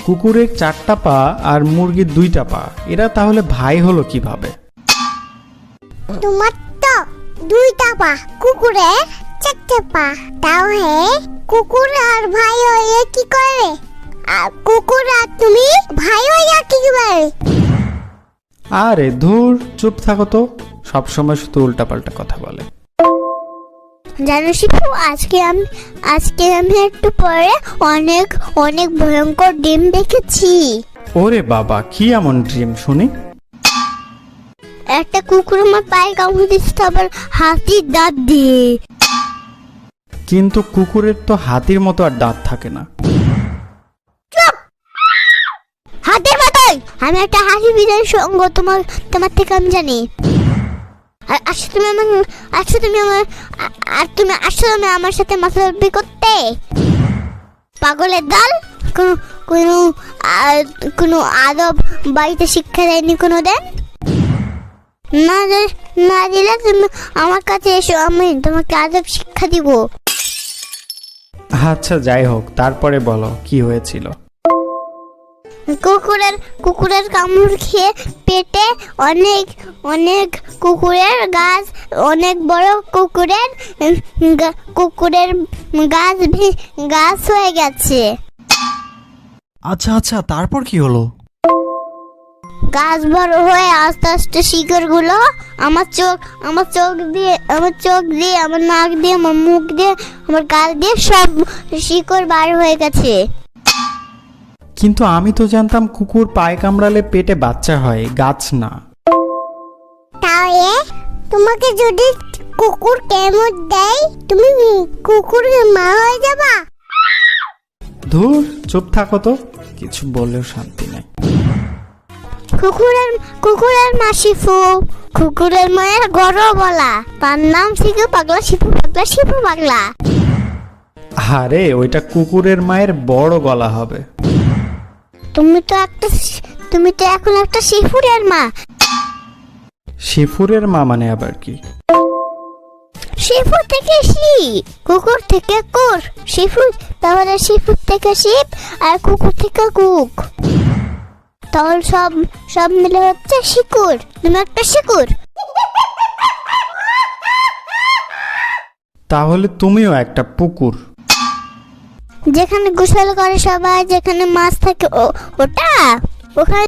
কুকুরের 4টা পা আর মুরগির 2টা পা, এরা তাহলে ভাই হলো কিভাবে? তোমার তো 2টা পা, কুকুরের 4টে পা, তাহলে কুকুর আর ভাই হয়ে কি করে? আর কুকুর আর তুমি ভাই হয়ে কি করে? আরে ধুর, চুপ থাকো তো, সবসময় শুধু উল্টাপাল্টা কথা বলে। জানো শিপু, আজকে আমি একটু পরে অনেক অনেক ভয়ঙ্কর ডিম দেখেছি। ওরে বাবা, কি এমন ড্রিম শুনি? একটা কুকুর আমার পায়ে কামড় দিচ্ছে, আবার হাতির দাঁত দিয়ে। কিন্তু কুকুরের তো হাতির মতো আর দাঁত থাকে না। হাতির মতোই, আমি একটা হাসি বিজয় সঙ্গ তোমার থেকে আমি জানি। তুমি আমার সাথে মাথাব্বি করতে পাগলের দল। কোনো আদব বাড়িতে শিক্ষা দেয়নি কোনো দিন। না দিলে তুমি আমার কাছে এসো, আমি তোমাকে আদব শিক্ষা দিব। আচ্ছা যাই হোক, তারপরে বলো কি হয়েছিল। কুকুরের কামড় খেয়ে পেটে অনেক কুকুরের গাছ, অনেক বড় কুকুরের গাছ হয়ে গেছে। আচ্ছা, তারপর কি হলো? গাছ বড় হয়ে আস্তে আস্তে শিকড় গুলো আমার চোখ দিয়ে, আমার নাক দিয়ে, আমার মুখ দিয়ে, আমার গাল দিয়ে সব শিকড় বার হয়ে গেছে। কিন্তু আমি তো জানতাম কুকুর পায়ে কামড়ালে পেটে বাচ্চা হয়, গাছ না। তাহলে তোমাকে যদি কুকুর কামড় দেয়, তুমি কুকুরের মা হয়ে যাবা? ধুর, চুপ থাকো তো, কিছু বললেও শান্তি নেই। কুকুরের মা শিফু, কুকুরের মায়ের গরু বলা, তার নাম শিখু পাগলা, শিফু পাগলা। আরে ওইটা কুকুরের মায়ের বড় গলা হবে। তুমি তো এখন একটা শিফুরের মা। শিফুরের মা মানে আবার কি? শিফু থেকে কুকুর থেকে কুর, শিফু, তাহলে শিফুর থেকে শিপ, আর কুকুর থেকে কুক, তাহলে সব মিলে হচ্ছে শিকুর। তুমি একটা শিকুর। তাহলে তুমিও একটা পুকুর। যেখানে গোসল করে সবাই, যেখানে মাছ থাকে ওটা, ওখানে